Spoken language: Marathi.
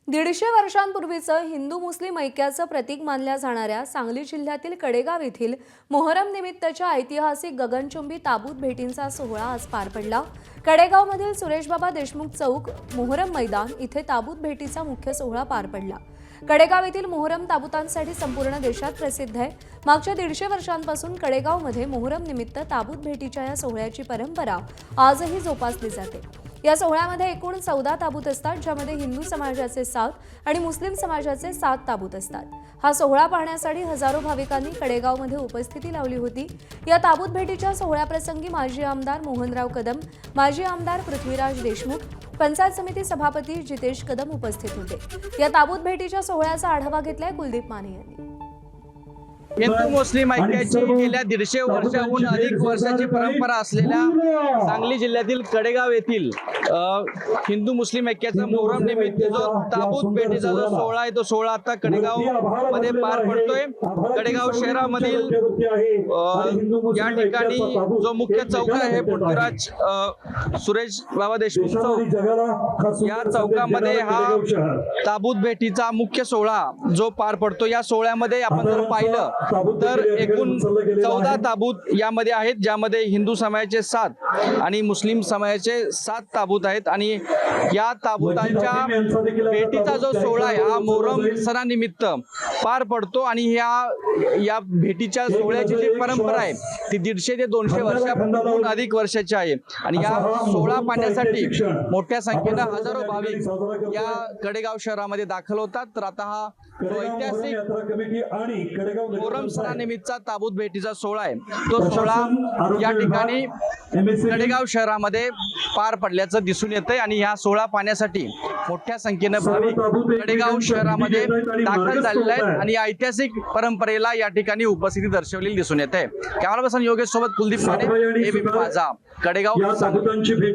150 वर्षांपूर्वीचं हिंदू मुस्लिम ऐक्याचं प्रतीक मानल्या जाणाऱ्या सांगली जिल्ह्यातील कडेगाव येथील मोहरम निमित्तच्या ऐतिहासिक गगनचुंबी ताबूत भेटींचा सोहळा आज पार पडला। कडेगावमधील सुरेशबाबा देशमुख चौक मोहरम मैदान इथे ताबूत भेटीचा मुख्य सोहळा पार पडला। कडेगाव येथील मोहरम ताबूतांसाठी संपूर्ण देशात प्रसिद्ध आहे। मागच्या 150 वर्षांपासून कडेगावमध्ये मोहरम निमित्त ताबूत भेटीच्या या सोहळ्याची परंपरा आजही जोपासली जाते। या सोहळ्यामध्ये एकूण 14 ताबूत असतात, ज्यामध्ये हिंदू समाजाचे 7 आणि मुस्लिम समाजाचे 7 ताबूत असतात। हा सोहळा पाहण्यासाठी हजारो भाविकांनी कडेगावमध्ये उपस्थिती लावली होती। या ताबूत भेटीच्या सोहळ्याप्रसंगी माजी आमदार मोहनराव कदम, माजी आमदार पृथ्वीराज देशमुख, पंचायत समिती सभापती जितेश कदम उपस्थित होते। या ताबूत भेटीच्या सोहळ्याचा आढावा घेतलाय कुलदीप माने यांनी। हिंदू मुस्लिम ऐक्याची गेल्या 150 वर्षाहून अधिक वर्षाची परंपरा असलेल्या सांगली जिल्ह्यातील कडेगाव येथील हिंदू मुस्लिम ऐक्याचा मोहरम निमित्त जो ताबूत भेटीचा जो सोहळा आहे तो सोहळा आता कडेगाव मध्ये पार पडतोय। कडेगाव शहरामधील या ठिकाणी जो मुख्य चौक आहे पृथ्वीराज सुरेश बाबा देशमुख चौक, या चौकामध्ये हा ताबूत भेटीचा मुख्य सोहळा जो पार पडतो। या सोहळ्यामध्ये आपण जर पाहिलं तर एकूण 14 ताबूत यामध्ये आहेत, ज्यामध्ये हिंदू समाजाचे 7 आणि मुस्लिम समाजाचे 7 ताबूत आहेत। आणि या ताबूतांच्या भेटीचा जो सोहळा आहे हा मोहरम सणानिमित्त पार पडतो। आणि या भेटीच्या सोहळ्याची जी परंपरा आहे ती 150 ते 200 वर्षांहून अधिक वर्षाची आहे। आणि या सोहळा पाहण्यासाठी मोठ्या संख्येनं हजारो भाविक या कडेगाव शहरामध्ये दाखल होतात। तर आता हा ऐतिहासिक मोहरम सणानिमित्तचा ताबूत भेटीचा सोहळा आहे तो सोहळा या ठिकाणी कडेगाव शहरामध्ये पार पडल्याचं दिसून येतंय। आणि हा सोहळा पाहण्यासाठी मोठ्या संख्येनं भाविक कडेगाव शहरामध्ये दाखल झालेले आहेत आणि ऐतिहासिक परंपरेला या ठिकाणी उपस्थिती दर्शवलेली दिसून येते। कॅमेरा पर्सन योगेश सोबत कुलदीप माने, एबीपी माझा, कडेगाव।